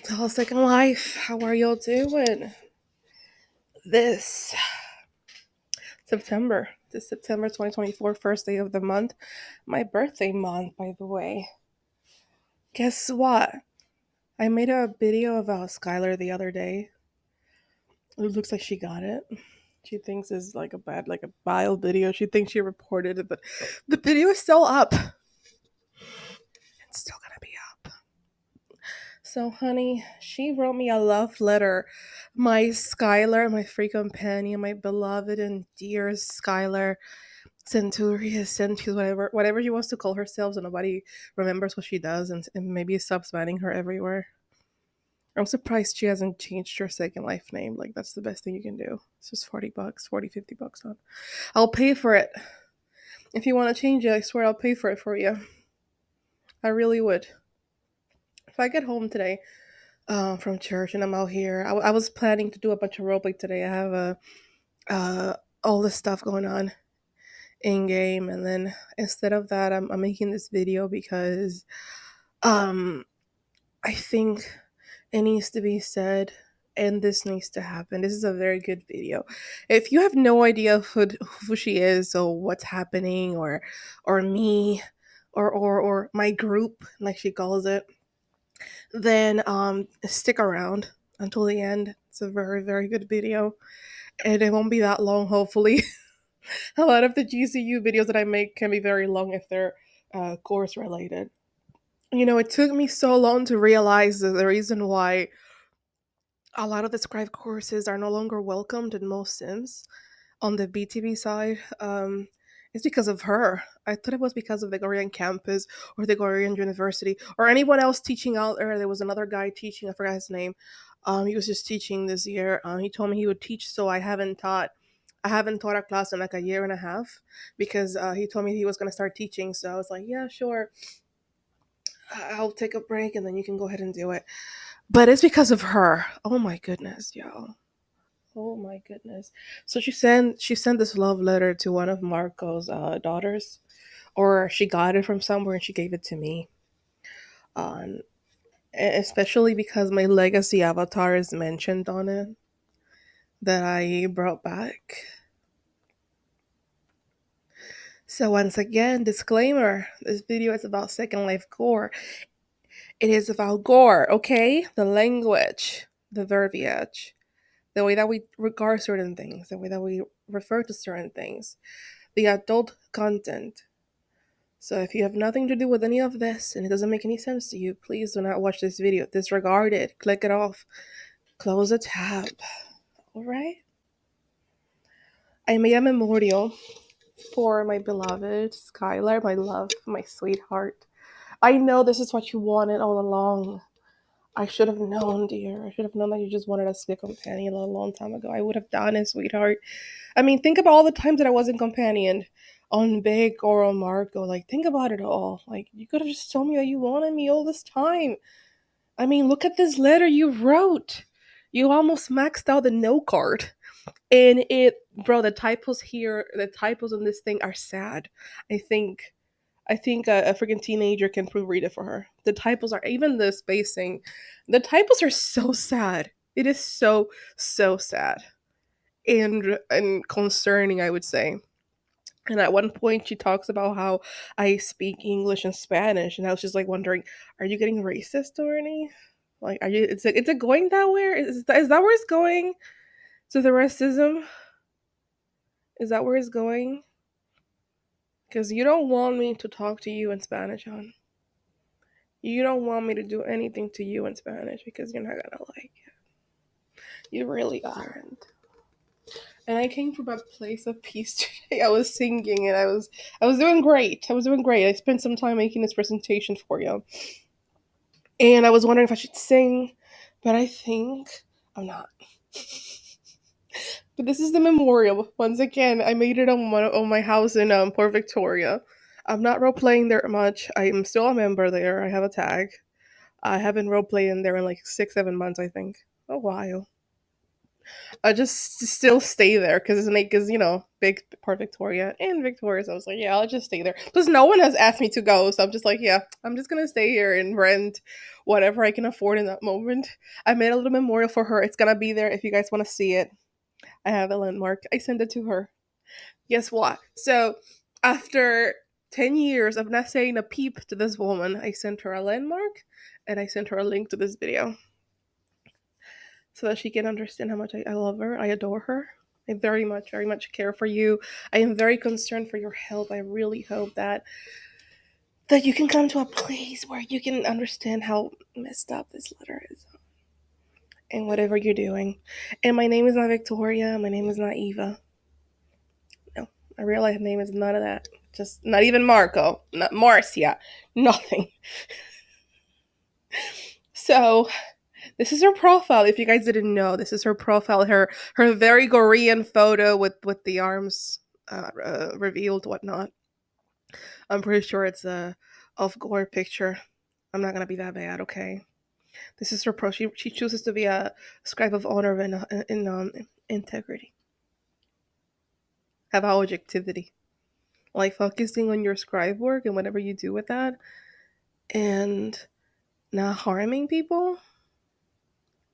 Tell Second Life, how are y'all doing? This September 2024, first day of the month, my birthday month, by the way. Guess what? I made a video about Skylar the other day. It looks like she got it. She thinks it's like a vile video. She thinks she reported it, but the video is still up. It's still gonna be up. So, honey, she wrote me a love letter. My Skylar, my free companion, my beloved and dear Skylar Senturius, Sentius, whatever she wants to call herself, so nobody remembers what she does and maybe stops banning her everywhere. I'm surprised she hasn't changed her Second Life name. Like, that's the best thing you can do. It's just 40 bucks, 40, 50 bucks on. I'll pay for it. If you want to change it, I swear I'll pay for it for you. I really would. If I get home today from church and I'm out here, I was planning to do a bunch of roleplay today. I have uh, all this stuff going on in game, and then instead of that, I'm making this video because um I think it needs to be said, and this needs to happen. This is a very good video. If you have no idea who she is or what's happening, or me, or my group, like she calls it, then stick around until the end. It's a very, very good video, and it won't be that long, hopefully. A lot of the GCU videos that I make can be very long if they're course related. It took me so long to realize that the reason why a lot of the scribe courses are no longer welcomed in most sims on the BTB side. It's because of her. I thought it was because of the Gorean campus or the Gorean University or anyone else teaching out there. There was another guy teaching, I forgot his name. He was just teaching this year. He told me he would teach, so I haven't taught a class in like a year and a half because he told me he was going to start teaching. So I was like, yeah, sure. I'll take a break and then you can go ahead and do it. But it's because of her. Oh my goodness, yo. Oh my goodness. So she sent this love letter to one of Marco's daughters, or she got it from somewhere and she gave it to me. Um, Especially because my legacy avatar is mentioned on it that I brought back. So once again, disclaimer: this video is about Second Life gore. It is about gore, okay? The language, the verbiage, the way that we regard certain things, the way that we refer to certain things, the adult content. So if you have nothing to do with any of this and it doesn't make any sense to you, please do not watch this video. Disregard it, click it off, close the tab. Alright? I made a memorial for my beloved Skylar, my love, my sweetheart. I know this is what you wanted all along. I should have known, dear. I should have known that you just wanted a skip companion a long time ago. I would have done it, sweetheart. I mean, think about all the times that I wasn't companioned on Big or on Marco. Like, think about it all. Like, you could have just told me that you wanted me all this time. I mean, look at this letter you wrote. You almost maxed out the no card. And bro, the typos here, the typos on this thing are sad. I think a freaking teenager can proofread it for her. The typos are, even the spacing, the typos are so sad. It is so, so sad and concerning, I would say. And at one point, she talks about how I speak English and Spanish, and I was just like wondering, are you getting racist already? Like, are you? It's going that way? Is that where it's going? To the racism? Is that where it's going? Because you don't want me to talk to you in Spanish, hon. You don't want me to do anything to you in Spanish because you're not gonna like it. You really aren't. And I came from a place of peace today. I was singing and I was doing great. I was doing great. I spent some time making this presentation for you. And I was wondering if I should sing, but I think I'm not. But this is the memorial. Once again, I made it on my house in Port Victoria. I'm not role playing there much. I'm still a member there. I have a tag. I haven't role played in there in like 6, 7 months, I think. A while. I just still stay there because big part Victoria and Victoria. So I was like, yeah, I'll just stay there. Plus, no one has asked me to go, so I'm just like, yeah, I'm just gonna stay here and rent whatever I can afford in that moment. I made a little memorial for her. It's gonna be there if you guys want to see it. I have a landmark. I sent it to her. Guess what? So after 10 years of not saying a peep to this woman, I sent her a landmark and I sent her a link to this video so that she can understand how much I love her. I adore her. I very much care for you. I am very concerned for your health. I really hope that you can come to a place where you can understand how messed up this letter is and whatever you're doing. And my name is not Victoria. My name is not Eva. No, my real life name is none of that. Just not even Marco, not Marcia, nothing. So this is her profile. If you guys didn't know, this is her profile. Her very Gorean photo with the arms revealed, whatnot. I'm pretty sure it's a off Gore picture. I'm not gonna be that bad, okay? This is her pro. She chooses to be a scribe of honor in integrity, have objectivity, like focusing on your scribe work and whatever you do with that, and not harming people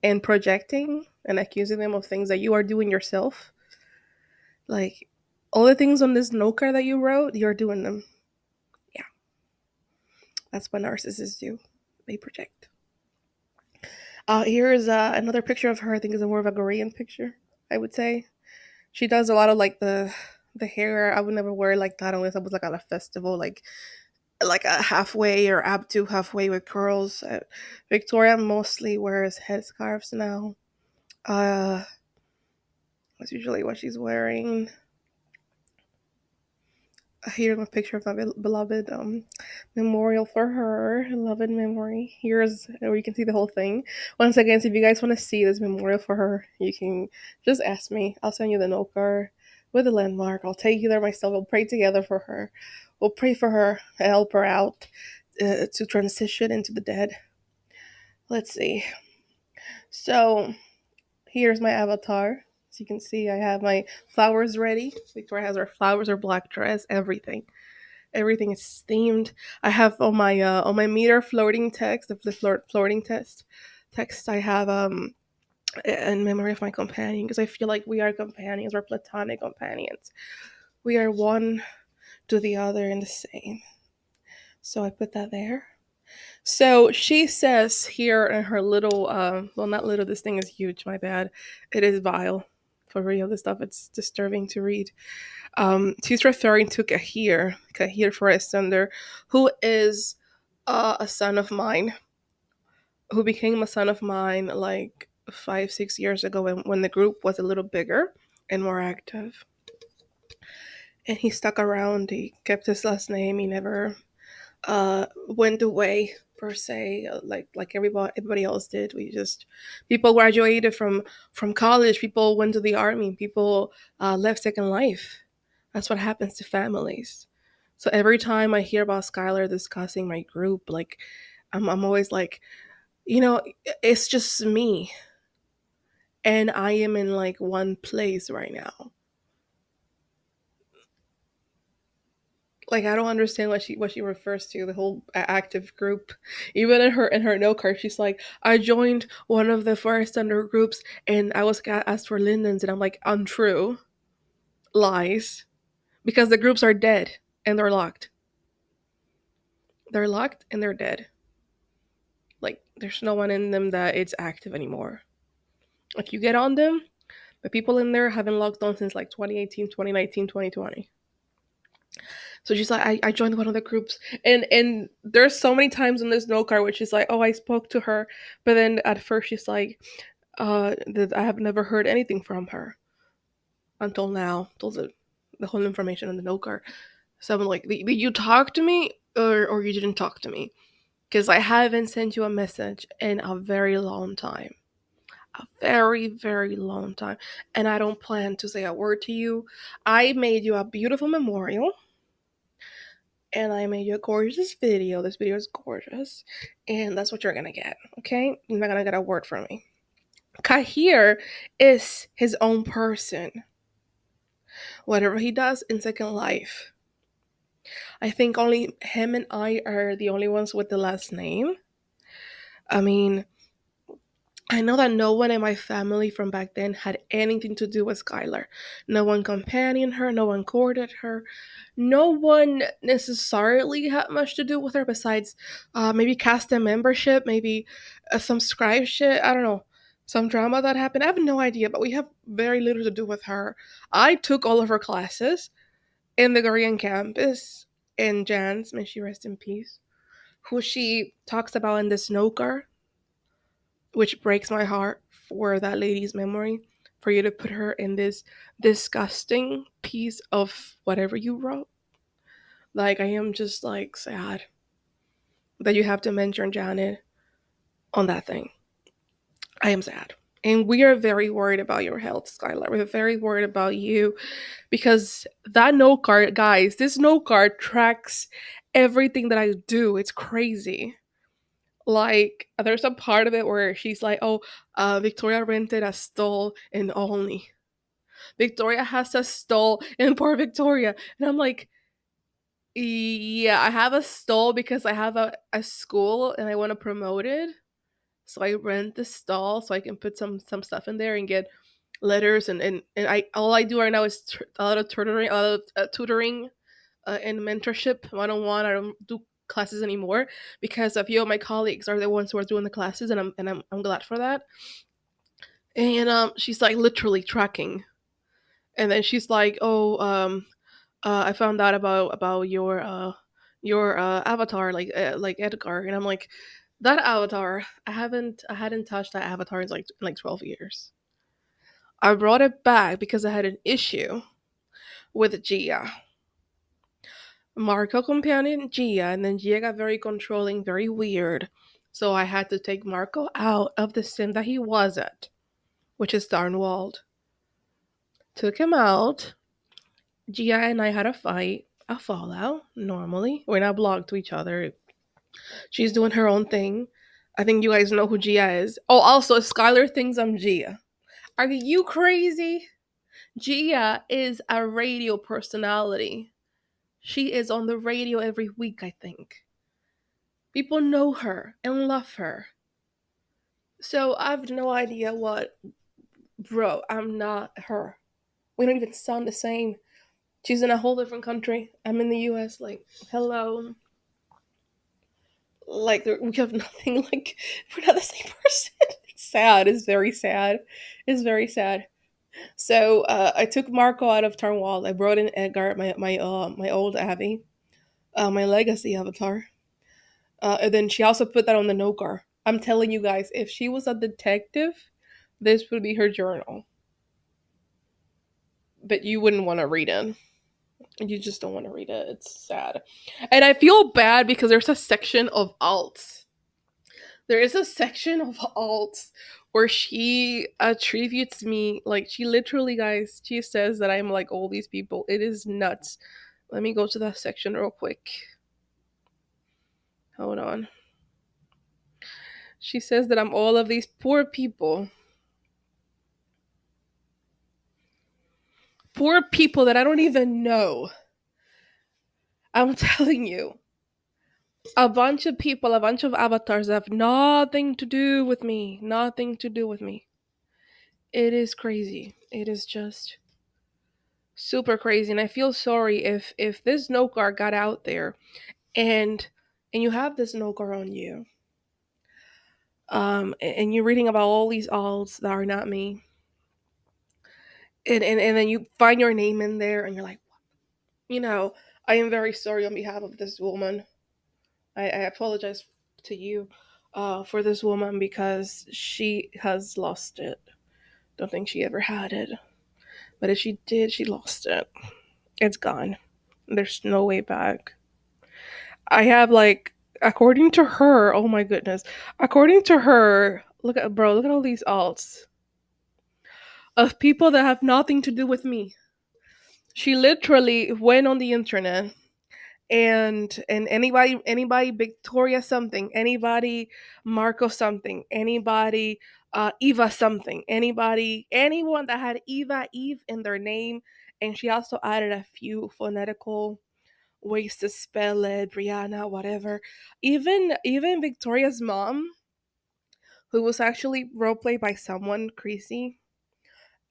and projecting and accusing them of things that you are doing yourself. Like all the things on this note card that you wrote, you're doing them. Yeah, that's what narcissists do. They project. Here's another picture of her. I think is a more of a Gorean picture. I would say she does a lot of like the hair. I would never wear like that unless I was like at a festival, like a halfway or up to halfway with curls. Victoria mostly wears headscarves now. Uh, that's usually what she's wearing. Here's a picture of my beloved memorial for her. Beloved memory. Here's where you can see the whole thing. Once again, so if you guys want to see this memorial for her, you can just ask me. I'll send you the note card with the landmark. I'll take you there myself. We'll pray together for her. We'll pray for her, help her out to transition into the dead. Let's see. So here's my avatar. As you can see, I have my flowers ready. Victoria has her flowers, her black dress, everything. Everything is themed. I have on my meter floating text, the floating text. I have in memory of my companion because I feel like we are companions. We're platonic companions. We are one to the other and the same. So I put that there. So she says here in her little, well, not little. This thing is huge. My bad. It is vile. For real, this stuff it's disturbing to read. She's referring to Kahir Forrester, who is a son of mine, who became a son of mine like 5, 6 years ago when the group was a little bigger and more active. And he stuck around. He kept his last name. He never went away per se, like everybody else did. We just people graduated from college. People went to the army. People left Second Life. That's what happens to families. So every time I hear about Skylar discussing my group, like I'm always like, it's just me, and I am in like one place right now. Like I don't understand what she refers to the whole active group. Even in her note card, she's like, I joined one of the forest under groups, and I was asked for lindens, and I'm like, untrue, lies, because the groups are dead and they're locked. They're locked and they're dead. Like there's no one in them that it's active anymore. If you get on them, the people in there haven't logged on since like 2018, 2019, 2020. So she's like, I joined one of the groups, and there's so many times in this note card where she's like, oh, I spoke to her, but then at first she's like, that I have never heard anything from her until now, until the whole information in the note card. So I'm like, did you talk to me or you didn't talk to me? Because I haven't sent you a message in a very long time. A very, very long time. And I don't plan to say a word to you. I made you a beautiful memorial and I made you a gorgeous video. This video is gorgeous. And that's what you're gonna get. Okay? You're not gonna get a word from me. Kahir is his own person. Whatever he does in Second Life, I think only him and I are the only ones with the last name. I mean, I know that no one in my family from back then had anything to do with Skylar. No one companioned her, no one courted her, no one necessarily had much to do with her besides maybe cast a membership, maybe some scribe shit. I don't know. Some drama that happened. I have no idea, but we have very little to do with her. I took all of her classes in the Gorean campus, and Jans, may she rest in peace, who she talks about in the snooker, which breaks my heart for that lady's memory, for you to put her in this disgusting piece of whatever you wrote. Like, I am just like sad that you have to mention Janet on that thing. I am sad. And we are very worried about your health, Skylar. We're very worried about you because that note card, guys, this note card tracks everything that I do. It's crazy. Like, there's a part of it where she's like, oh, Victoria rented a stall in Olney. Victoria has a stall in Port Victoria. And I'm like, yeah, I have a stall because I have a school and I want to promote it. So I rent the stall so I can put some stuff in there and get letters and I all I do right now is a lot of tutoring and mentorship one-on-one. I don't do classes anymore because a few of my colleagues are the ones who are doing the classes, and I'm glad for that. And she's like literally tracking, and then she's like, oh, I found out about your avatar, like Edgar, and I'm like, that avatar, I hadn't touched that avatar in like 12 years. I brought it back because I had an issue with Gia. Marco companioned Gia, and then Gia got very controlling, very weird. So I had to take Marco out of the sim that he was at, which is Darnwald. Took him out. Gia and I had a fight, a fallout, normally. We're not blocked to each other. She's doing her own thing. I think you guys know who Gia is. Oh, also, Skylar thinks I'm Gia. Are you crazy? Gia is a radio personality. She is on the radio every week, I think. People know her and love her. So I have no idea what. Bro, I'm not her. We don't even sound the same. She's in a whole different country. I'm in the US. Like, hello. Like, we have nothing. Like, we're not the same person. It's sad. It's very sad. It's very sad. So I took Marco out of Tarnwall. I brought in Edgar, my old Abby, my legacy avatar. And then she also put that on the Nogar. I'm telling you guys, if she was a detective, this would be her journal. But you wouldn't want to read it. You just don't want to read it. It's sad. And I feel bad because there's a section of alts. There is a section of alts where she attributes me, like, she literally, guys, she says that I'm like all these people. It is nuts. Let me go to that section real quick. Hold on. She says that I'm all of these poor people. Poor people that I don't even know. I'm telling you. A bunch of people, a bunch of avatars that have nothing to do with me. Nothing to do with me. It is crazy. It is just super crazy. And I feel sorry if this Nokar got out there and you have this Nokar on you. And you're reading about all these alts that are not me. And then you find your name in there and you're like, you know, I am very sorry on behalf of this woman. I apologize to you for this woman because she has lost it. Don't think she ever had it. But if she did, she lost it. It's gone. There's no way back. I have like, according to her, oh my goodness. According to her, look at all these alts of people that have nothing to do with me. She literally went on the internet and anybody Victoria something, anybody Marco something, anybody Eva something, anyone that had Eve in their name. And she also added a few phonetical ways to spell it, Brianna, whatever. Even Victoria's mom, who was actually role played by someone crazy,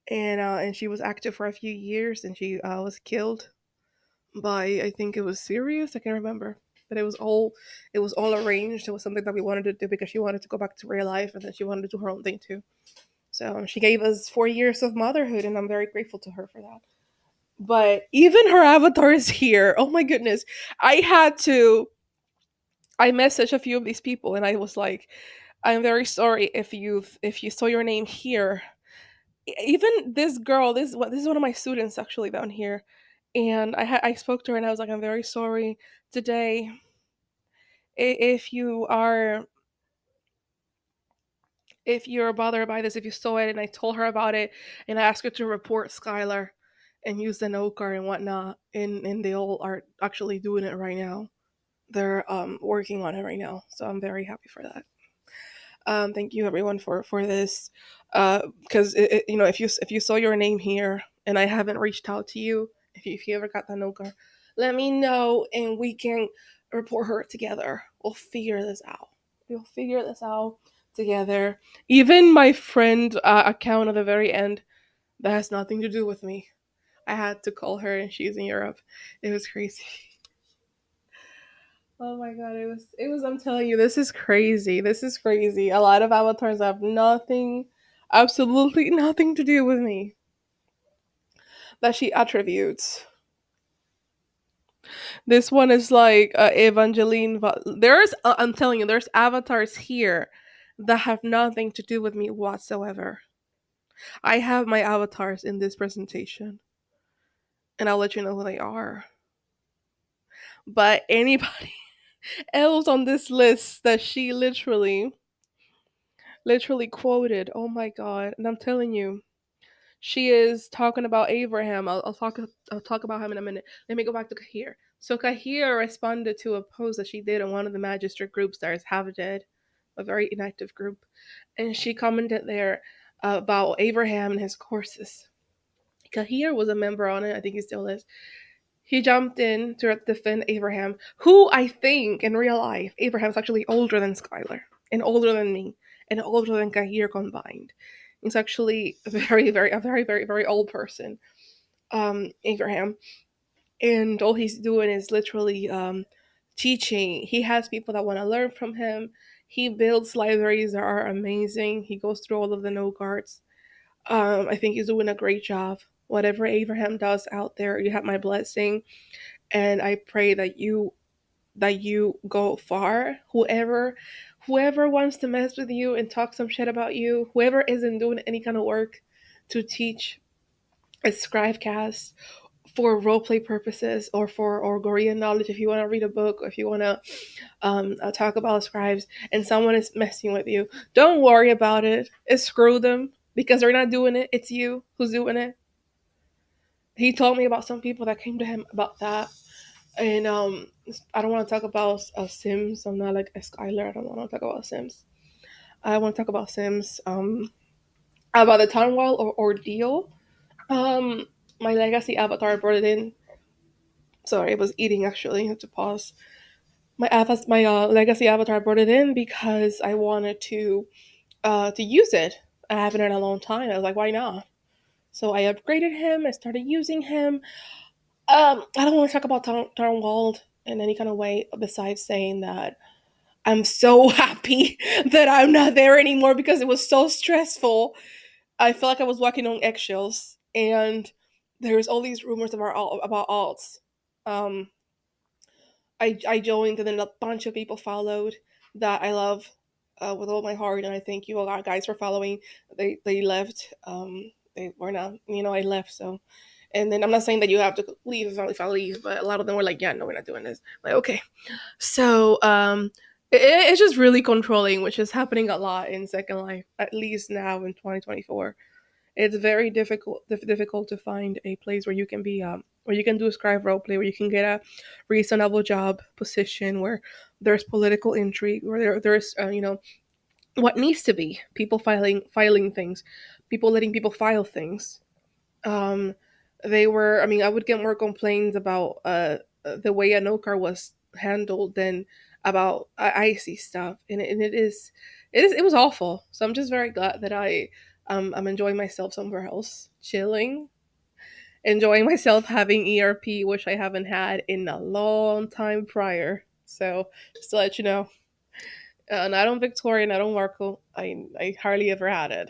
and she was active for a few years, and she was killed by, I think it was Sirius. I can't remember, but it was all arranged. It was something that we wanted to do because she wanted to go back to real life, and then she wanted to do her own thing too. So she gave us 4 years of motherhood, and I'm very grateful to her for that. But even her avatar is here. Oh my goodness. I had to I messaged a few of these people, and I was like, I'm very sorry if you saw your name here. Even this girl, this is one of my students actually down here, and I spoke to her, and I was like, I'm very sorry today. If you're bothered by this, if you saw it, and I told her about it, and I asked her to report Skylar and use the note card and whatnot, and they all are actually doing it right now. They're working on it right now, so I'm very happy for that. Thank you everyone for this, because if you saw your name here and I haven't reached out to you, if you ever got that note card, let me know and we can report her together. We'll figure this out. We'll figure this out together. Even my friend account at the very end, that has nothing to do with me. I had to call her and she's in Europe. It was crazy. Oh my god, it was I'm telling you, this is crazy. This is crazy. A lot of avatars have nothing, absolutely nothing to do with me that she attributes. This one is like Evangeline there's I'm telling you, there's avatars here that have nothing to do with me whatsoever. I have my avatars in this presentation and I'll let you know who they are. But anybody else on this list that she literally quoted. Oh my god. And I'm telling you, she is talking about Abraham. I'll talk about him in a minute. Let me go back to Kahir. So Kahir responded to a post that she did on one of the magistrate groups that is half dead, a very inactive group. And she commented there about Abraham and his courses. Kahir was a member on it. I think he still is. He jumped in to defend Abraham, who I think in real life, Abraham's actually older than Skylar, and older than me, and older than Kahir combined. He's actually a very old person, Abraham. And all he's doing is literally teaching. He has people that want to learn from him. He builds libraries that are amazing. He goes through all of the no cards. I think he's doing a great job. Whatever Abraham does out there, you have my blessing, and I pray that you go far. Whoever wants to mess with you and talk some shit about you, whoever isn't doing any kind of work to teach a scribecast for roleplay purposes or for or Gorean knowledge, if you want to read a book or if you want to talk about scribes and someone is messing with you, don't worry about it. Screw them because they're not doing it. It's you who's doing it. He told me about some people that came to him about that. And I don't want to talk about Sims. I'm not like a Skylar. I don't want to talk about Sims. I want to talk about Sims. About the town wall or ordeal. Um, my legacy avatar brought it in. Sorry, I was eating actually. I had to pause. My legacy avatar brought it in because I wanted to use it. I haven't in a long time. I was like, why not? So I upgraded him. I started using him. I don't want to talk about town wall in any kind of way besides saying that I'm so happy that I'm not there anymore because it was so stressful. I felt like I was walking on eggshells, and there's all these rumors about alts. Um, I joined, and then a bunch of people followed that I love with all my heart, and I thank you a lot, guys, for following. They left. They were not. I left. So, and then I'm not saying that you have to leave if I leave, but a lot of them were like, "Yeah, no, we're not doing this." Like, okay. So it's just really controlling, which is happening a lot in Second Life, at least now in 2024. It's very difficult to find a place where you can be where you can do a scribe roleplay, where you can get a reasonable job position, where there's political intrigue, where there's what needs to be people filing things, people letting people file things. Um, they were. I mean, I would get more complaints about the way Anokar was handled than about icy stuff, and it was awful. So I'm just very glad that I'm enjoying myself somewhere else, chilling, enjoying myself having ERP, which I haven't had in a long time prior. So just to let you know, not on Victoria, not on Marco. I hardly ever had it.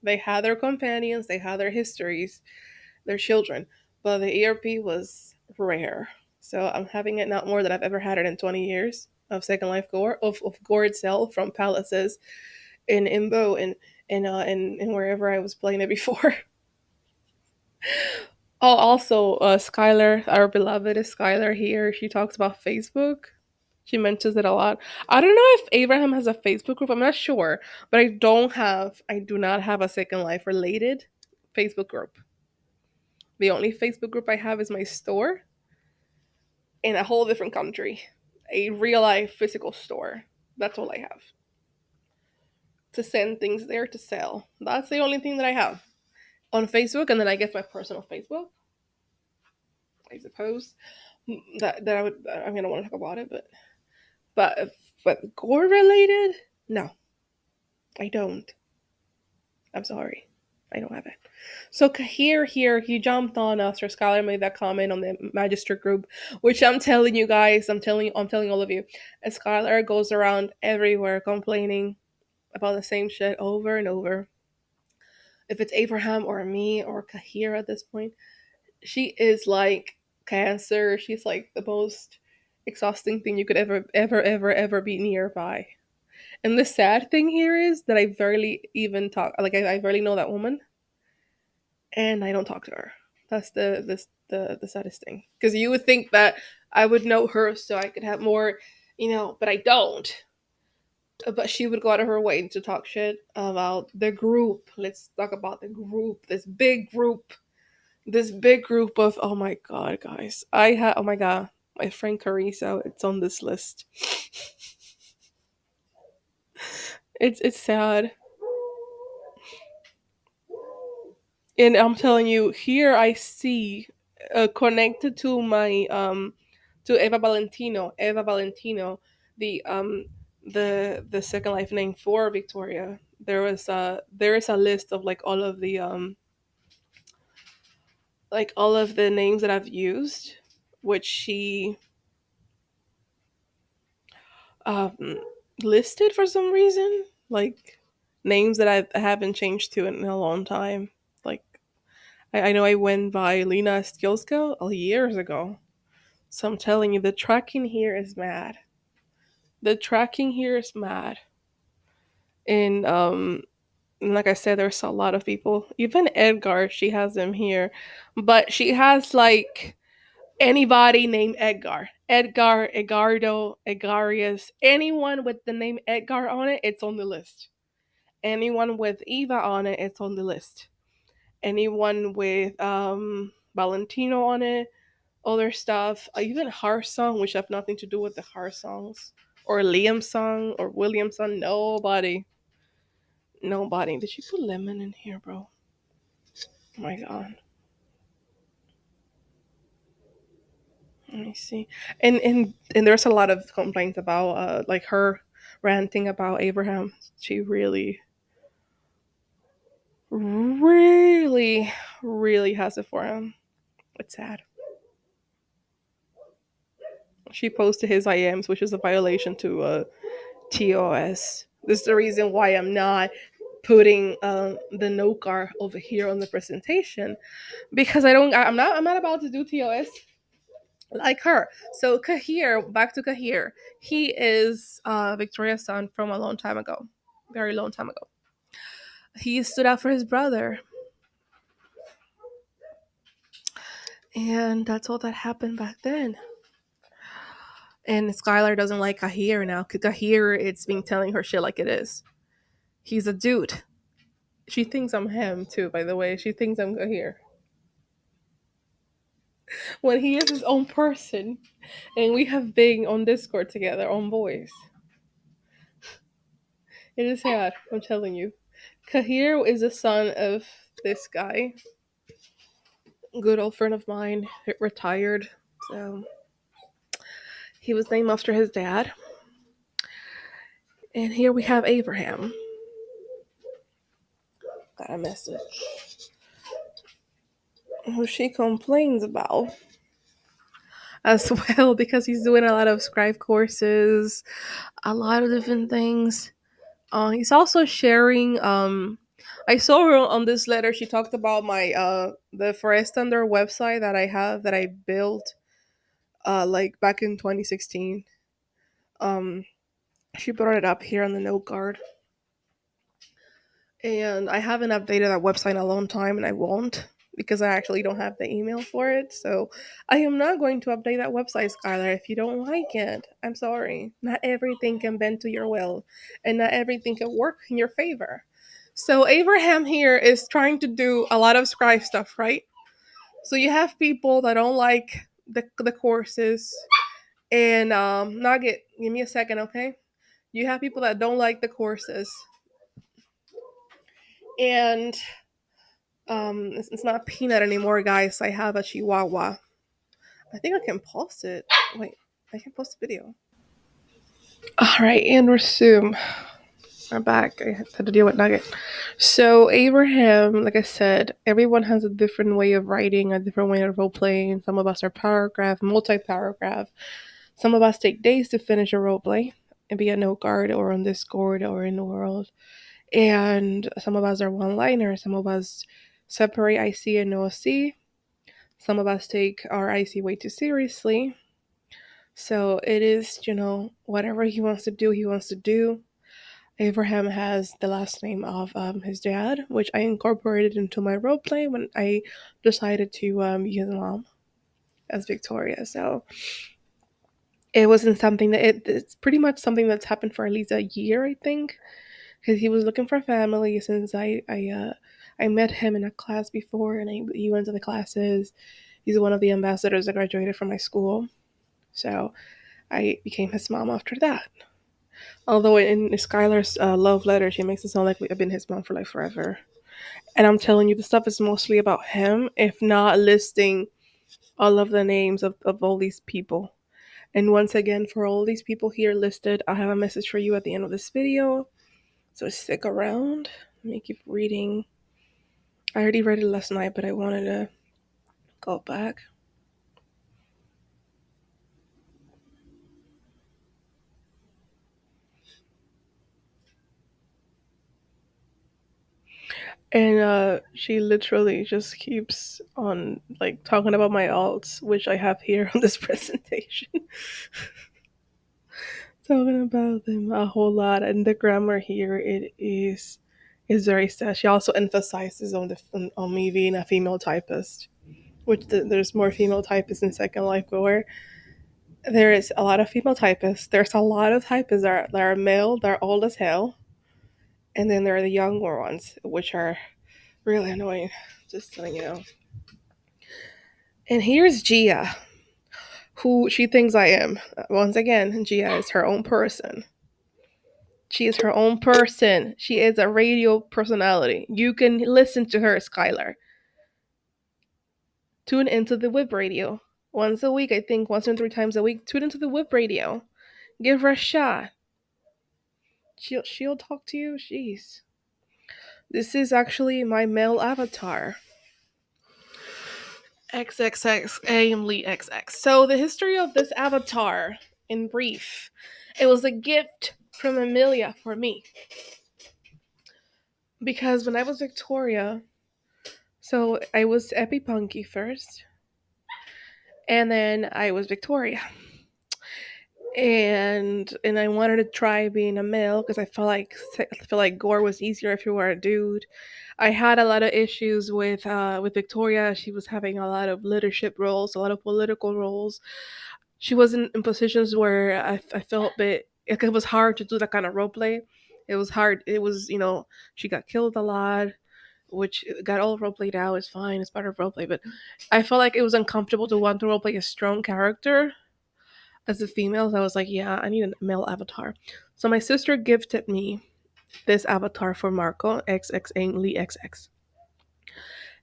They had their companions, they had their histories, their children, but the ERP was rare. So I'm having it not more than I've ever had it in 20 years of Second Life Gore, of Gore itself, from palaces in Imbo and wherever I was playing it before. Oh, also, Skylar, our beloved Skylar here, she talks about Facebook. She mentions it a lot. I don't know if Abraham has a Facebook group. I'm not sure, but I do not have a Second Life related Facebook group. The only Facebook group I have is my store in a whole different country, a real life physical store. That's all I have to send things there to sell. That's the only thing that I have on Facebook, and then I guess my personal Facebook, I suppose. That I mean, I don't want to talk about it, but but gore related, no, I don't. I'm sorry. I don't have it. So here, he jumped on after Skylar made that comment on the Magister group, which I'm telling you guys, I'm telling all of you, as Skylar goes around everywhere complaining about the same shit over and over. If it's Abraham or me or Kahir at this point, she is like cancer. She's like the most exhausting thing you could ever be nearby. And the sad thing here is that I barely even talk. Like I barely know that woman, and I don't talk to her. That's the saddest thing. Because you would think that I would know her, so I could have more, but I don't. But she would go out of her way to talk shit about the group. Let's talk about the group. This big group of, oh my god, guys. Oh my god, my friend Carissa. It's on this list. It's sad. And I'm telling you, here I see connected to my to Eva Valentino, the Second Life name for Victoria. There is a list of like all of the names that I've used, which she um listed for some reason, like names that I haven't changed to in a long time. Like I know I went by Lena Skilska years ago. So I'm telling you, the tracking here is mad. The tracking here is mad. And like I said, there's a lot of people. Even Edgar, she has him here. But she has like anybody named Edgar. Edgar, Edgardo, Egarius. Anyone with the name Edgar on it, it's on the list. Anyone with Eva on it, it's on the list. Anyone with Valentino on it, other stuff, even Heart Song, which have nothing to do with the Heart Songs, or Liam Song, or William Song. Nobody. Nobody. Did you put lemon in here, bro? Oh my god. Let me see. And there's a lot of complaints about like her ranting about Abraham. She really, really has it for him. It's sad. She posted his IMs, which is a violation to TOS. This is the reason why I'm not putting the no car over here on the presentation, because I'm not about to do TOS like her. So Kahir, back to Kahir. He is Victoria's son from a long time ago, very long time ago. He stood up for his brother, and that's all that happened back then. And Skylar doesn't like Kahir now. Kahir, it's been telling her shit like it is. He's a dude. She thinks I'm him too, by the way. She thinks I'm Kahir. when he is his own person, and we have been on Discord together on voice. It is sad, I'm telling you. Kahir is the son of this guy, good old friend of mine, retired. So he was named after his dad. And here we have Abraham. Got a message. Who she complains about as well because he's doing a lot of scribe courses, a lot of different things. He's also sharing. I saw her on this letter. She talked about my the Forest Under website that I have that I built like back in 2016. Um, she brought it up here on the note card, and I haven't updated that website in a long time, and I won't because I actually don't have the email for it. So I am not going to update that website, Skylar. If you don't like it, I'm sorry. Not everything can bend to your will, and not everything can work in your favor. So Abraham here is trying to do a lot of scribe stuff, right? So you have people that don't like the courses, and Nugget, give me a second, okay? You have people that don't like the courses, and it's not Peanut anymore, guys. I have a Chihuahua. I think I can post it. Wait, I can post the video. All right, and resume. I'm back. I had to deal with Nugget. So Abraham, like I said, everyone has a different way of writing, a different way of role playing. Some of us are paragraph, multi-paragraph. Some of us take days to finish a role play and be a note card or on Discord or in the world. And some of us are one-liners. Some of us separate IC and OC. Some of us take our IC way too seriously. So it is, whatever he wants to do, he wants to do. Abraham has the last name of his dad, which I incorporated into my roleplay when I decided to use mom as Victoria. So it wasn't something that it's pretty much something that's happened for at least a year, I think, because he was looking for family since I met him in a class before, and he went to the classes. He's one of the ambassadors that graduated from my school, so I became his mom after that. Although in Skylar's love letter, she makes it sound like I've been his mom for like forever. And I'm telling you, the stuff is mostly about him, if not listing all of the names of all these people. And once again, for all these people here listed, I have a message for you at the end of this video. So stick around. Let me keep reading. I already read it last night, but I wanted to go back. And she literally just keeps on like talking about my alts, which I have here on this presentation. Talking about them a whole lot, and the grammar here is very sad. She also emphasizes on me being a female typist, which there's more female typists in Second Life Gore. There is a lot of female typists. There's a lot of typists that are male, they're old as hell, and then there are the younger ones, which are really annoying. Just telling you know. And here's Gia, who she thinks I am. Once again, Gia is her own person. She is her own person. She is a radio personality. You can listen to her, Skylar. Tune into the whip radio. Once a week, I think, once or three times a week. Tune into the whip radio. Give her a shot. She'll talk to you. Jeez. This is actually my male avatar. XXX Aim Lee XX. So the history of this avatar, in brief, it was a gift from Amelia for me. Because when I was Victoria, so I was Epi Punky first, and then I was Victoria. And I wanted to try being a male because I feel like Gore was easier if you were a dude. I had a lot of issues with Victoria. She was having a lot of leadership roles, a lot of political roles. She wasn't in positions where I felt that it was hard to do that kind of role play. It was hard. It was she got killed a lot. which got all roleplayed out. It's fine. It's part of roleplay, but I felt like it was uncomfortable to want to roleplay a strong character as a female. So I was like, yeah, I need a male avatar. So my sister gifted me this avatar for Marco XX Ainley XX,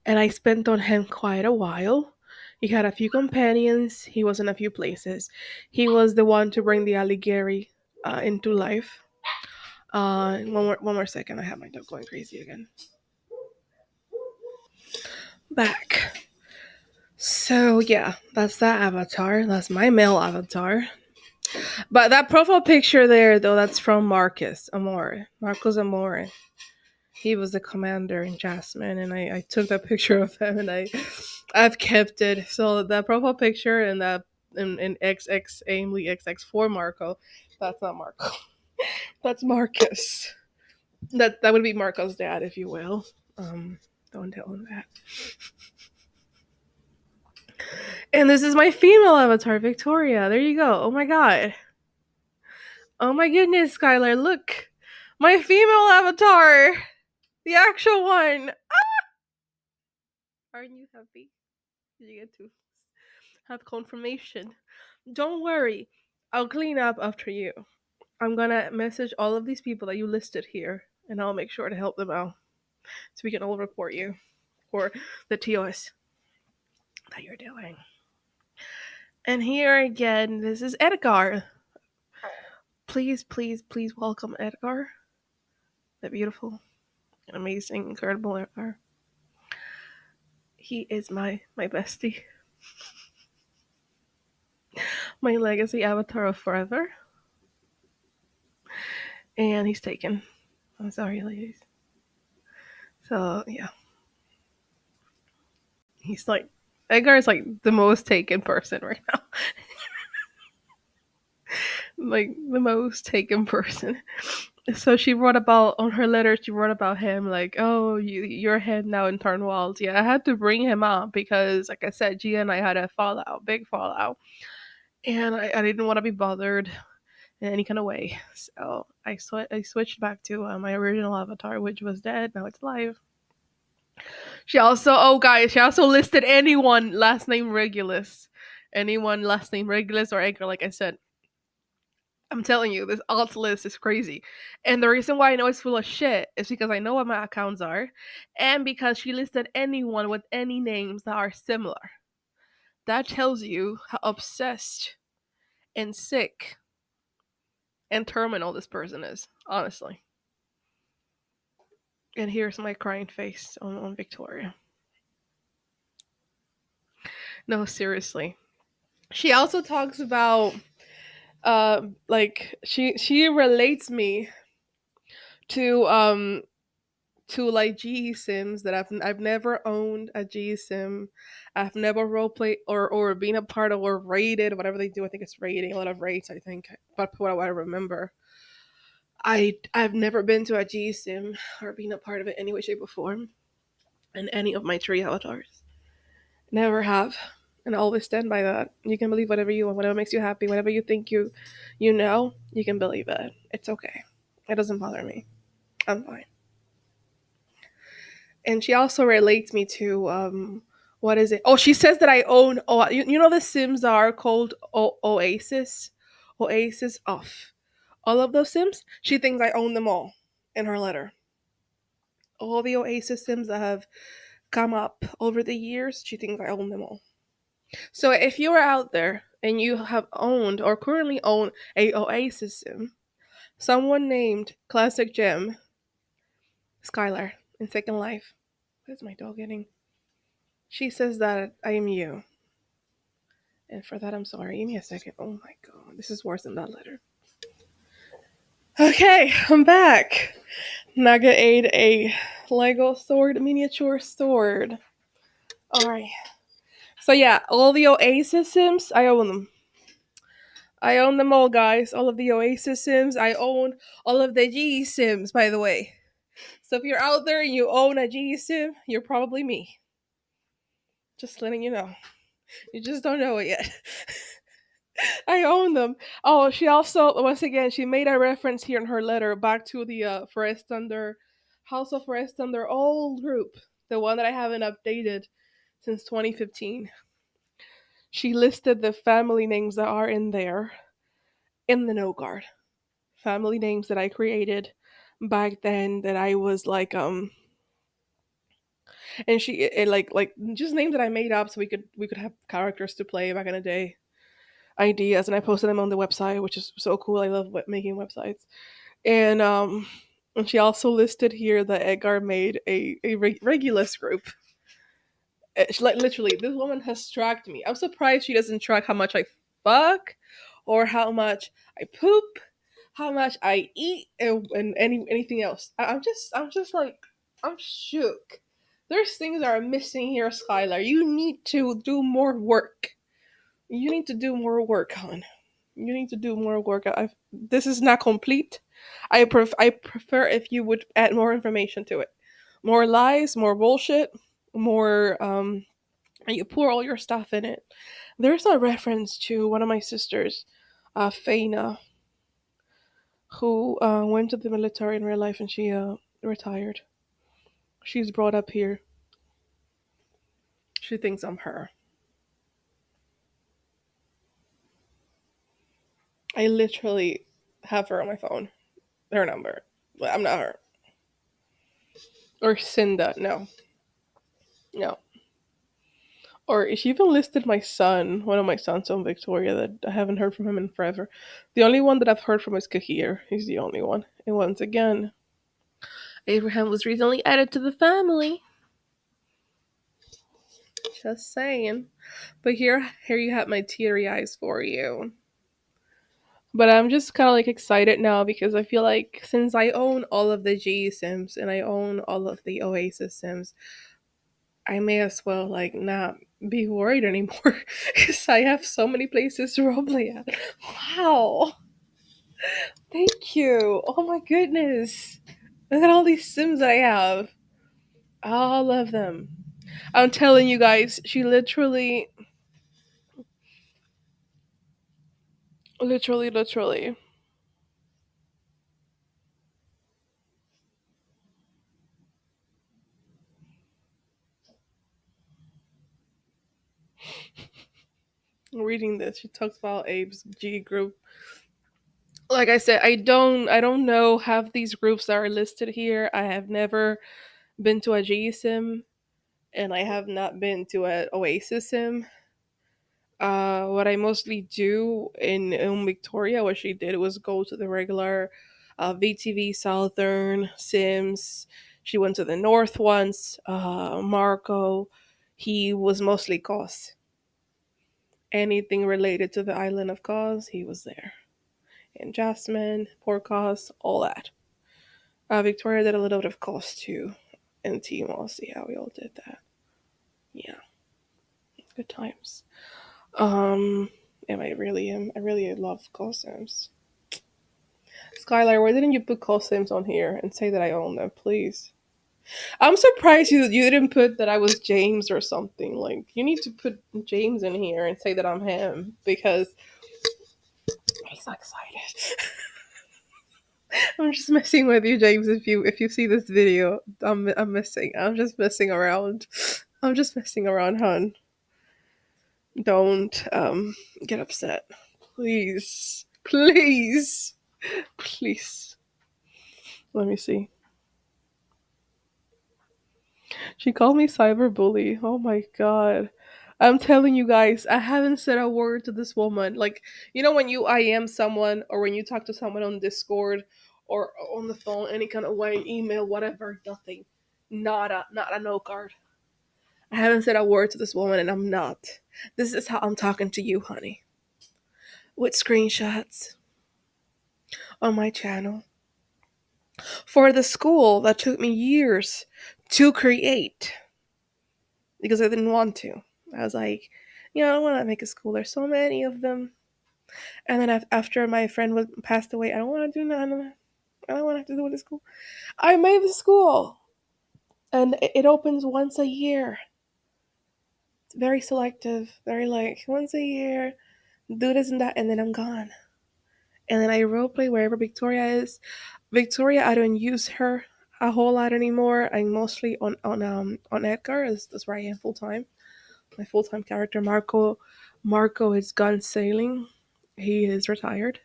and I spent on him quite a while. He had a few companions. He was in a few places. He was the one to bring the Alighieri into life. One more second. I have my dog going crazy again. Back. So yeah, that's that avatar. That's my male avatar. But that profile picture there, though, that's from Marcus Amore. Marcos Amore. He was the commander in Jasmine, and I took that picture of him, and I've kept it. So that profile picture and that in XX Aimley XX4 Marco, that's not Marco. That's Marcus. That would be Marco's dad, if you will. Um, don't tell him that. And this is my female avatar, Victoria. There you go. Oh my god. Oh my goodness, Skylar, look. My female avatar. The actual one. Aren't you happy? Did you get to have confirmation? Don't worry. I'll clean up after you. I'm gonna message all of these people that you listed here, and I'll make sure to help them out so we can all report you for the TOS that you're doing. And here again, this is Edgar. Please, please, please welcome Edgar. The beautiful, amazing, incredible Edgar. He is my bestie. My legacy avatar of forever. And he's taken. I'm sorry, ladies. So yeah. He's like Edgar is like the most taken person right now. Like the most taken person. So she wrote about on her letter. She wrote about him like, "Oh, you're head now in Turnwald." Yeah, I had to bring him up because, like I said, Gia and I had a fallout, big fallout, and I didn't want to be bothered in any kind of way. So I switched back to my original avatar, which was dead. Now it's live. She also, oh guys, she also listed anyone last name Regulus, anyone last name Regulus or Edgar. Like I said, I'm telling you, this alt list is crazy. And the reason why I know it's full of shit is because I know what my accounts are, and because she listed anyone with any names that are similar. That tells you how obsessed and sick and terminal this person is, honestly. And here's my crying face on Victoria. No, seriously. She also talks about like she relates me to like GE Sims that I've never owned a GE Sim. I've never roleplayed or been a part of or raided, whatever they do. I think it's raiding, a lot of raids, I think. But what I remember. I've never been to a GE Sim or been a part of it any way, shape, or form in any of my tree avatars. Never have. And I always stand by that. You can believe whatever you want, whatever makes you happy, whatever you think you know, you can believe it. It's okay. It doesn't bother me. I'm fine. And she also relates me to what is it? Oh, she says that I own you know the Sims are called Oasis? Oasis off. All of those Sims? She thinks I own them all in her letter. All the Oasis Sims that have come up over the years, she thinks I own them all. So if you are out there and you have owned or currently own a Oasis Sim, someone named classicgem Skylar in Second Life. Where's my dog getting? She says that I am you. And for that, I'm sorry. Give me a second. Oh my god. This is worse than that letter. Okay, I'm back. Naga ate a Lego sword, miniature sword. Alright. So yeah, all the Oasis Sims, I own them. I own them all, guys. All of the Oasis Sims. I own all of the G Sims, by the way. So if you're out there and you own a G Sim, you're probably me. Just letting you know. You just don't know it yet. I own them. Oh, she also, once again, she made a reference here in her letter back to the Forest Thunder House of Reston, their old group, the one that I haven't updated since 2015. She listed the family names that are in there in the note card. Family names that I created back then that I was like and like just names that I made up so we could have characters to play back in the day, ideas, and I posted them on the website, which is so cool. I love making websites. And she also listed here that Edgar made a Regulus group. She, like, literally, this woman has tracked me. I'm surprised she doesn't track how much I fuck, or how much I poop, how much I eat, and anything else. I'm just like, I'm shook. There's things that are missing here, Skylar. You need to do more work. You need to do more work, hon. You need to do more work. This is not complete. I prefer if you would add more information to it, more lies, more bullshit, more and you pour all your stuff in it. There's a reference to one of my sisters, Faina, who went to the military in real life and she retired. She's brought up here. She thinks I'm her. I literally have her on my phone. Her number. But I'm not her. Or Cinda. No. No. Or she even listed my son, one of my sons on Victoria, that I haven't heard from him in forever. The only one that I've heard from is Kahir. He's the only one. And once again, Abraham was recently added to the family. Just saying. But here you have my teary eyes for you. But I'm just kind of like excited now because I feel like since I own all of the G Sims and I own all of the Oasis Sims, I may as well like not be worried anymore because I have so many places to roleplay at. Wow. Thank you. Oh my goodness. Look at all these Sims I have. All of them. I'm telling you guys, she literally. Reading this, she talks about Abe's G group. Like I said, I don't know half these groups that are listed here. I have never been to a G sim and I have not been to an Oasis sim. What I mostly do in Victoria, what she did was go to the regular VTV Southern Sims. She went to the North once. Marco, he was mostly Cos. Anything related to the island of Cos, he was there. And Jasmine, Porcos, all that. Victoria did a little bit of Cos too. And Timo, see how we all did that. Yeah, good times. Um, and I really love costumes. Skylar, why didn't you put costumes on here and say that I own them, please? I'm surprised you didn't put that I was James or something. Like, you need to put James in here and say that I'm him because he's not excited. I'm just messing with you, James. If you see this video, I'm messing. I'm just messing around. I'm just messing around, hon. Don't get upset, please, please, please. Let me see. She called me cyberbully. Oh my god. I'm telling you guys, I haven't said a word to this woman. Like, when you IM someone or when you talk to someone on Discord or on the phone, any kind of way, email, whatever, nothing. Not a no card. I haven't said a word to this woman and I'm not. This is how I'm talking to you, honey. With screenshots on my channel. For the school that took me years to create because I didn't want to. I was like, I don't want to make a school. There's so many of them. And then after my friend passed away, I don't want to do none of that. I don't want to have to do with the school. I made the school, and it opens once a year. It's very selective, very like once a year. Do this and that, and then I'm gone. And then I roleplay wherever Victoria is. Victoria, I don't use her a whole lot anymore. I'm mostly on Edgar, is where I am full time. My full time character Marco is gone sailing. He is retired.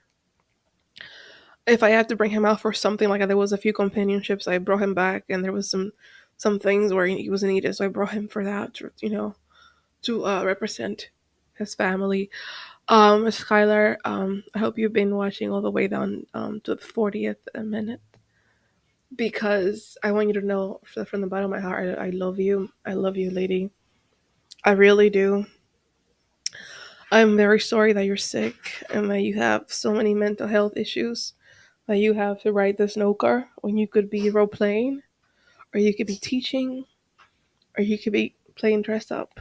If I had to bring him out for something, like there was a few companionships, I brought him back, and there was some things where he was needed, so I brought him for that. To represent his family. Skylar, I hope you've been watching all the way down to the 40th minute, because I want you to know from the bottom of my heart, I love you. I love you, lady. I really do. I'm very sorry that you're sick and that you have so many mental health issues, that you have to ride the snow car when you could be role playing, or you could be teaching, or you could be playing dress up.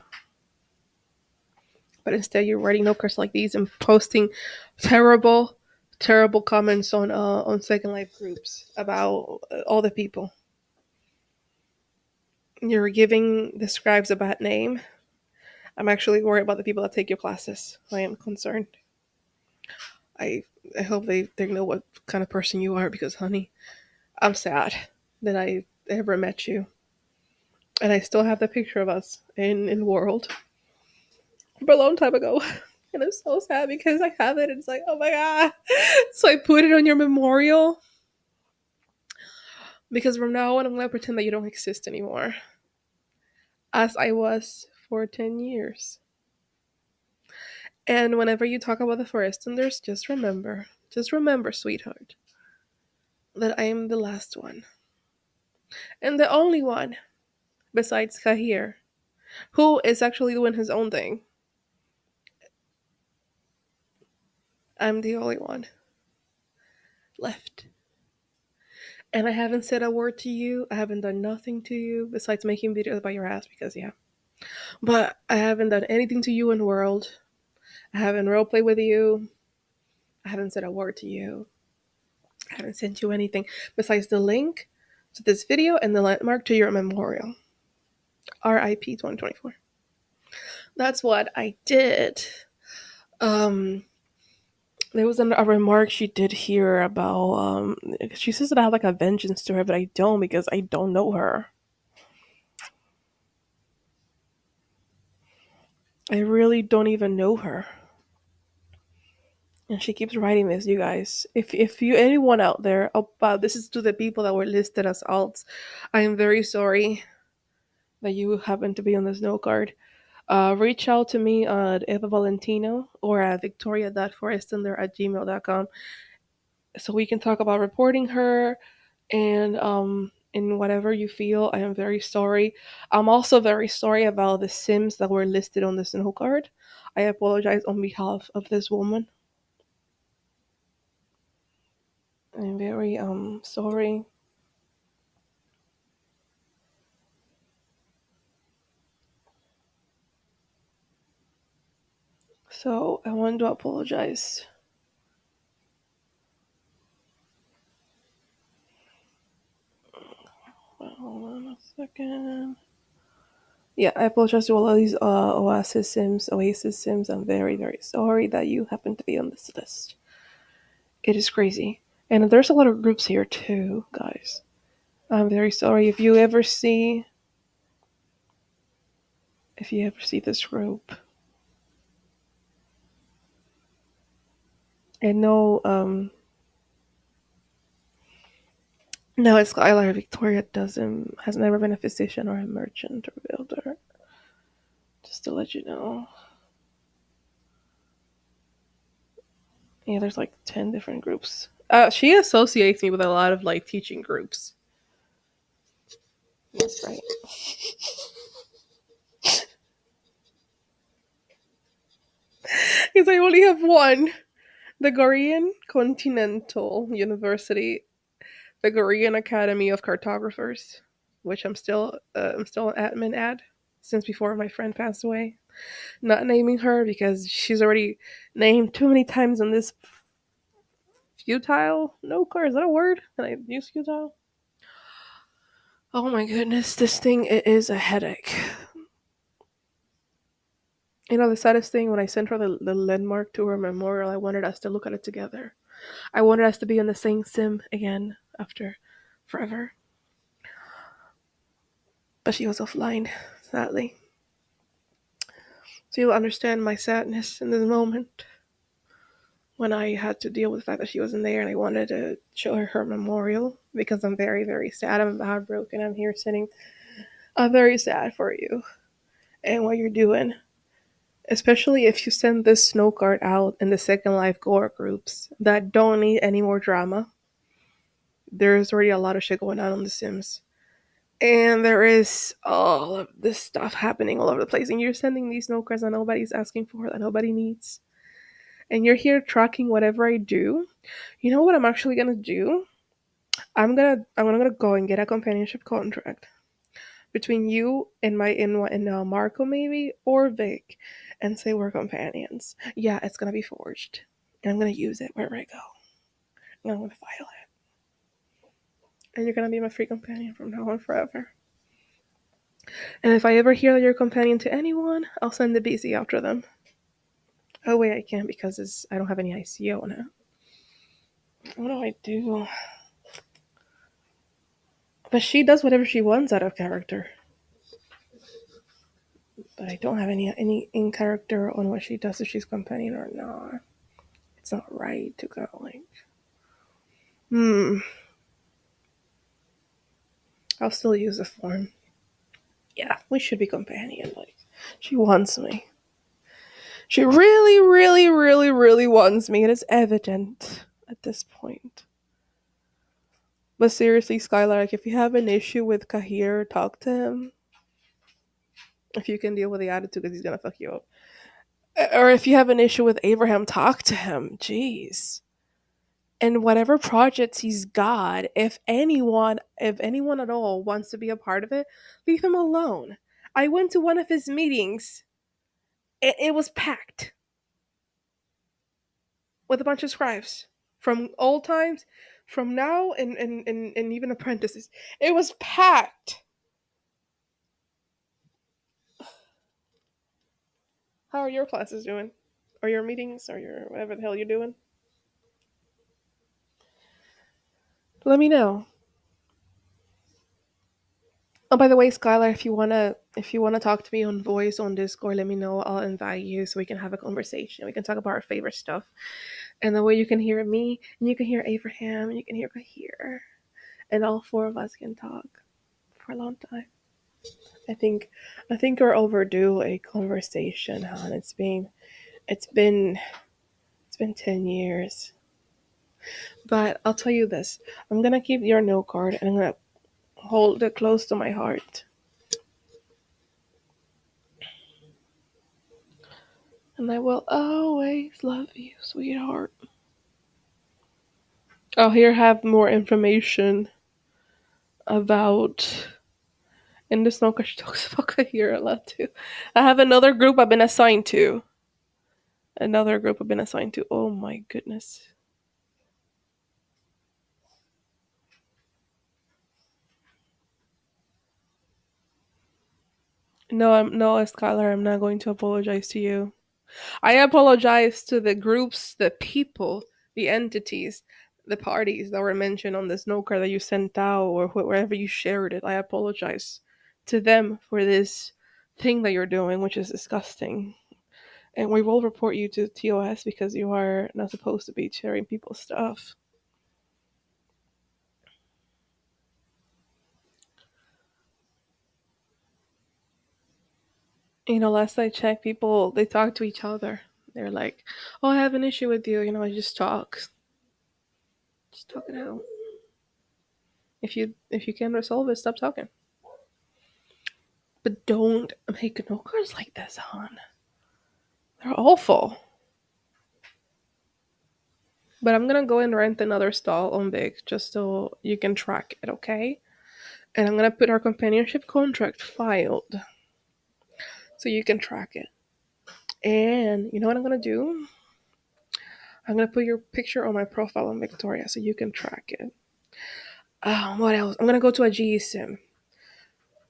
But instead, you're writing no cars like these and posting terrible, terrible comments on Second Life groups about all the people. You're giving the scribes a bad name. I'm actually worried about the people that take your classes. I am concerned. I I hope they know what kind of person you are, because, honey, I'm sad that I ever met you. And I still have the picture of us in World from a long time ago. And I'm so sad because I have it. And it's like, oh my god. So I put it on your memorial, because from now on, I'm going to pretend that you don't exist anymore, as I was for 10 years. And whenever you talk about the Forestenders, just remember, sweetheart, that I am the last one. And the only one, besides Kahir, who is actually doing his own thing. I'm the only one left. And I haven't said a word to you. I haven't done nothing to you besides making videos about your ass, because, yeah. But I haven't done anything to you in the world. I haven't roleplayed with you. I haven't said a word to you. I haven't sent you anything besides the link to this video and the landmark to your memorial. RIP 2024. That's what I did. There was a remark she did here about, she says that I have like a vengeance to her, but I don't, because I don't know her. I really don't even know her. And she keeps writing this, you guys. If you anyone out there, oh, this is to the people that were listed as alts. I am very sorry that you happen to be on the snow card. Reach out to me at Eva Valentino or at victoria.forestender@gmail.com, so we can talk about reporting her, and in whatever you feel. I am very sorry. I'm also very sorry about the Sims that were listed on the snow card. I apologize on behalf of this woman. I'm very sorry. So I want to apologize. Hold on a second. Yeah, I apologize to all of these Oasis Sims. I'm very, very sorry that you happen to be on this list. It is crazy. And there's a lot of groups here too, guys. I'm very sorry if you ever see this group. And no, no, it's Skylar. Victoria doesn't has never been a physician or a merchant or builder. Just to let you know. Yeah, there's like 10 different groups. She associates me with a lot of like teaching groups. That's right. Because I only have one. The Gorean Continental University, the Gorean Academy of Cartographers, which I'm still an admin ad since before my friend passed away. Not naming her because she's already named too many times on this futile. No car, is that a word? Can I use futile? Oh my goodness, this thing is a headache. You know, the saddest thing, when I sent her the landmark to her memorial, I wanted us to look at it together. I wanted us to be on the same sim again after forever. but she was offline, sadly. So you'll understand my sadness in this moment when I had to deal with the fact that she wasn't there and I wanted to show her her memorial because I'm very, very sad. I'm heartbroken. I'm here sitting. I'm very sad for you and what you're doing. Especially if you send this snow card out in the Second Life Gore groups that don't need any more drama. There's already a lot of shit going on The Sims. And there is all of this stuff happening all over the place. And you're sending these snow cards that nobody's asking for, that nobody needs. And you're here tracking whatever I do. You know what I'm actually gonna do? I'm gonna go and get a companionship contract between you and Marco maybe or Vic, and say we're companions. Yeah, it's gonna be forged, and I'm gonna use it wherever I go. And I'm gonna file it, and you're gonna be my free companion from now on forever. And if I ever hear that you're a companion to anyone, I'll send the BC after them. Oh wait, I can't because I don't have any ICO on it. What do I do? But she does whatever she wants out of character. But I don't have any in character on what she does, if she's companion or not. It's not right to go like, hmm. I'll still use the form. Yeah, we should be companion. Like, she wants me. She really, really, really, really wants me. It is evident at this point. But seriously, Skylar, like, if you have an issue with Kahir, talk to him. If you can deal with the attitude, because he's gonna fuck you up. Or if you have an issue with Abraham, talk to him. Jeez. And whatever projects he's got, if anyone at all wants to be a part of it, leave him alone. I went to one of his meetings. It was packed with a bunch of scribes from old times, from now, and even apprentices. It was packed. How are your classes doing? Or your meetings? Or your whatever the hell you're doing? Let me know. Oh, by the way, Skylar, if you wanna talk to me on voice on Discord, let me know. I'll invite you so we can have a conversation. We can talk about our favorite stuff, and the way you can hear me, and you can hear Abraham, and you can hear Kahir, and all four of us can talk for a long time. I think, I think we're overdue a conversation, hon. It's been, it's been 10 years. But I'll tell you this: I'm gonna keep your note card, and I'm gonna hold it close to my heart. And I will always love you, sweetheart. I'll here have more information about. In the snow, because she talks about here a lot too. I have another group I've been assigned to. Another group I've been assigned to. Oh my goodness. No, Skylar. I'm not going to apologize to you. I apologize to the groups, the people, the entities, the parties that were mentioned on the snow card that you sent out or wherever you shared it. I apologize to them for this thing that you're doing, which is disgusting. And we will report you to TOS because you are not supposed to be sharing people's stuff. Last I checked, people they talk to each other. They're like, "Oh, I have an issue with you." I just talk, just talk it out. If you can resolve it, stop talking. But don't make no cards like this, hon. They're awful. But I'm gonna go and rent another stall on Big just so you can track it, okay? And I'm gonna put our companionship contract filed so you can track it. And you know what I'm gonna do? I'm gonna put your picture on my profile on Victoria so you can track it. What else? I'm gonna go to a G sim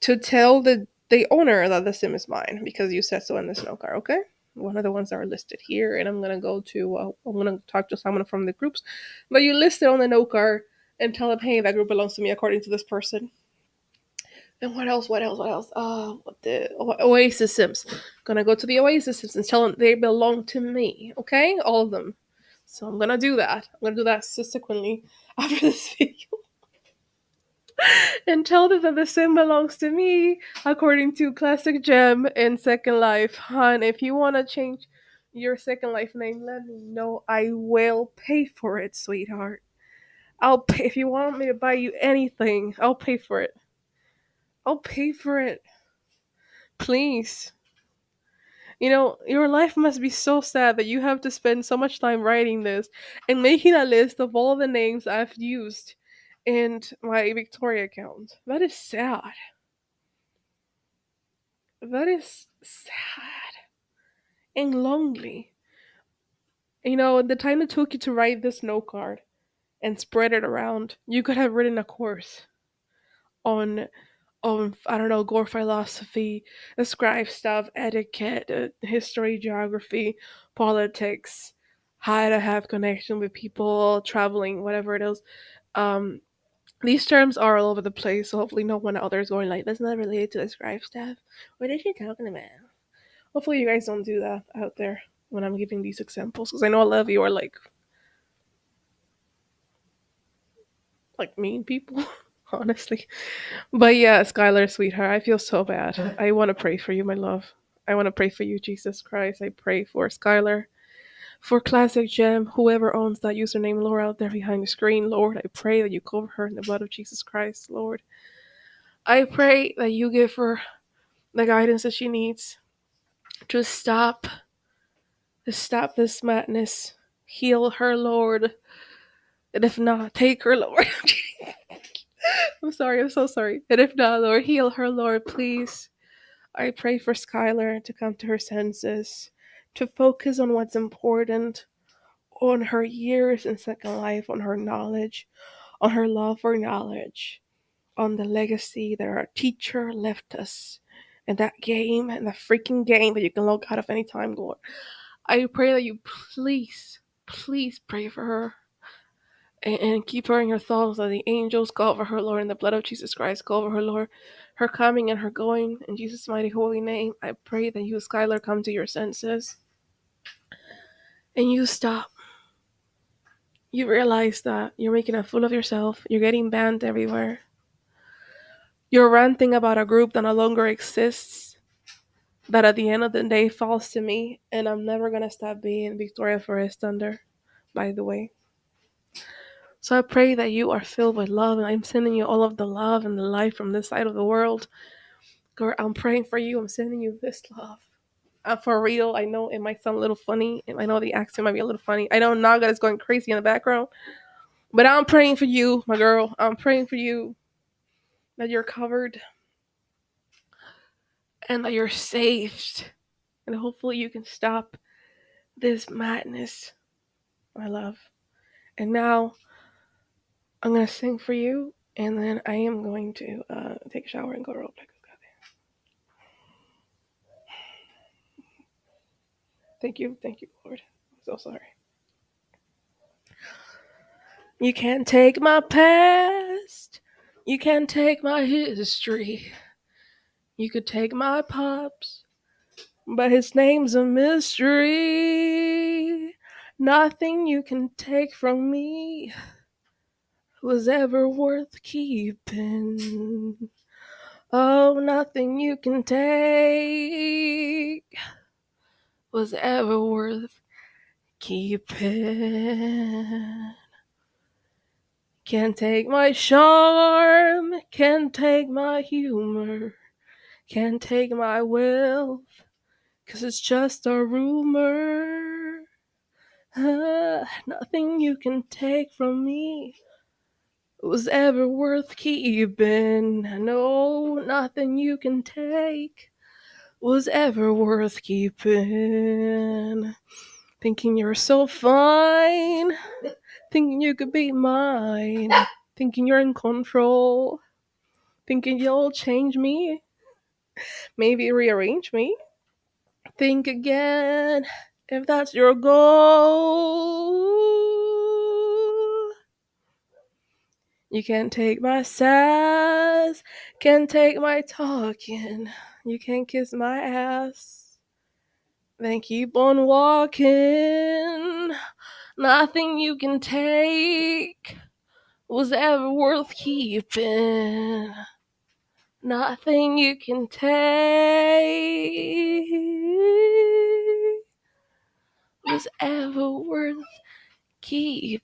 to tell the owner that the sim is mine because you said so in the snow car. Okay, one of the ones that are listed here, and I'm gonna go to. I'm gonna talk to someone from the groups that you listed on the no car and tell them, hey, that group belongs to me according to this person. And what else? What else? What else? What the Oasis Sims? Gonna go to the Oasis Sims and tell them they belong to me. Okay, all of them. So I'm gonna do that. I'm gonna do that subsequently after this video and tell them that the sim belongs to me according to Classic Gem and Second Life. Hon, if you wanna change your Second Life name, let me know. I will pay for it, sweetheart. I'll pay if you want me to buy you anything. I'll pay for it. I'll pay for it. Please. You know, your life must be so sad that you have to spend so much time writing this and making a list of all the names I've used in my Victoria account. That is sad. That is sad and lonely. You know, the time it took you to write this note card and spread it around, you could have written a course on I don't know, gore philosophy, describe stuff, etiquette, history, geography, politics, how to have connection with people, traveling, whatever it is. Um, these terms are all over the place, so hopefully no one out there is going like, that's not related to describe stuff. What is she talking about? Hopefully you guys don't do that out there when I'm giving these examples, because I know a lot of you are like mean people, honestly. But yeah, Skylar, sweetheart, I feel so bad. I want to pray for you, my love. I want to pray for you, Jesus Christ. I pray for Skylar, for Classic Gem, whoever owns that username, Lord, out there behind the screen. Lord, I pray that you cover her in the blood of Jesus Christ, Lord. I pray that you give her the guidance that she needs to stop this madness. Heal her, Lord. And if not, take her, Lord. I'm sorry, I'm so sorry. And if not, Lord, heal her, Lord, please. I pray for Skylar to come to her senses, to focus on what's important, on her years in Second Life, on her knowledge, on her love for knowledge, on the legacy that our teacher left us, and that game, and the freaking game that you can log out of any time, Lord. I pray that you please pray for her and keep her in your thoughts, that the angels go over her, Lord, in the blood of Jesus Christ, go over her, Lord, her coming and her going, in Jesus' mighty holy name. I pray that you, Skylar, come to your senses, and you stop. You realize that you're making a fool of yourself, you're getting banned everywhere, you're ranting about a group that no longer exists, that at the end of the day falls to me, and I'm never gonna stop being Victoria Forest Thunder, by the way. So I pray that you are filled with love, and I'm sending you all of the love and the life from this side of the world. Girl, I'm praying for you. I'm sending you this love. For real, I know it might sound a little funny. I know the accent might be a little funny. I know Naga is going crazy in the background. But I'm praying for you, my girl. I'm praying for you that you're covered and that you're saved. And hopefully you can stop this madness, my love. And now I'm going to sing for you. And then I am going to take a shower and go to Roblox. Thank you, Lord. I'm so sorry. You can't take my past. You can't take my history. You could take my pops, but his name's a mystery. Nothing you can take from me was ever worth keeping. Oh, nothing you can take was ever worth keeping. Can't take my charm, can't take my humor, can't take my wealth, 'cause it's just a rumor. Nothing you can take from me was ever worth keeping. No, nothing you can take was ever worth keeping. Thinking you're so fine, thinking you could be mine, thinking you're in control, thinking you'll change me, maybe rearrange me. Think again if that's your goal. You can't take my sass, can't take my talking. You can't kiss my ass, then keep on walking. Nothing you can take was ever worth keeping. Nothing you can take was ever worth keeping.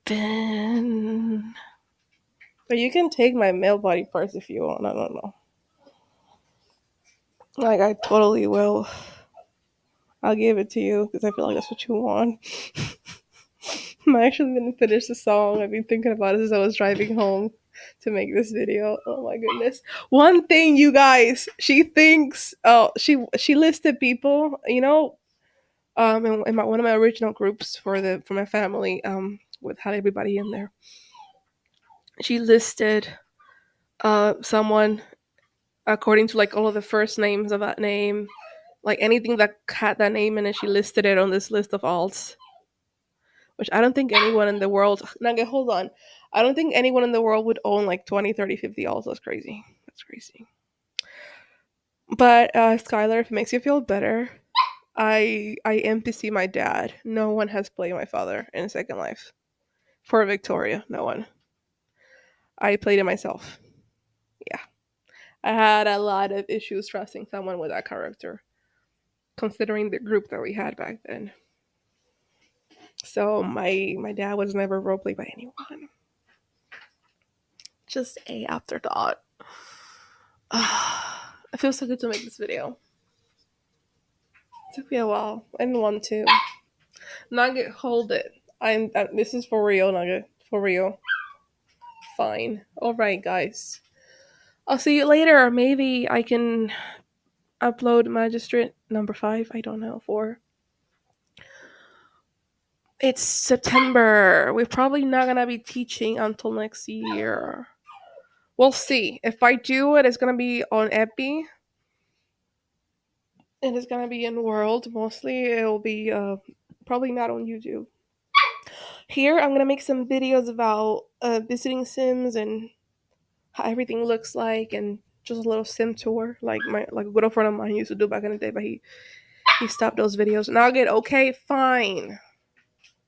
But you can take my male body parts if you want. I don't know. Like, I totally will. I'll give it to you because I feel like that's what you want. I'm actually gonna finish the song. I've been thinking about it as I was driving home to make this video. Oh my goodness. One thing, you guys, she thinks she listed people, in one of my original groups for my family, with had everybody in there. She listed someone according to like all of the first names of that name, like anything that had that name in it, she listed it on this list of alts, which I don't think anyone in the world. Naga, hold on. I don't think anyone in the world would own like 20, 30, 50 alts. That's crazy. That's crazy. But Skylar, if it makes you feel better, I NPC my dad. No one has played my father in Second Life. For Victoria, no one. I played it myself. Yeah. I had a lot of issues trusting someone with that character, considering the group that we had back then. So my dad was never roleplayed by anyone. Just a afterthought. It feels so good to make this video. It took me a while. I didn't want to. Nugget, hold it. This is for real, Nugget. For real. Fine. Alright, guys. I'll see you later. Maybe I can upload Magistrate number 5. I don't know. 4. It's September. We're probably not gonna be teaching until next year. We'll see. If I do it, it's gonna be on Epi. And it's gonna be in World mostly. It'll be probably not on YouTube. Here, I'm gonna make some videos about visiting Sims and how everything looks like, and just a little sim tour, like a good friend of mine used to do back in the day, but he stopped those videos. And I'll get okay, fine.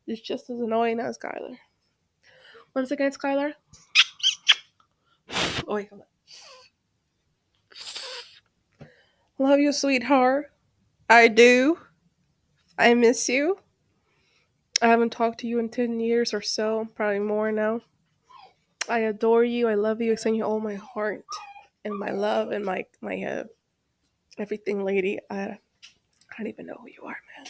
It's just as annoying as Skylar. Once again, Skylar. Oh wait, hold on. Love you, sweetheart. I do. I miss you. I haven't talked to you in 10 years or so, probably more now. I adore you. I love you. I send you all my heart and my love and my everything, lady. I don't even know who you are, man.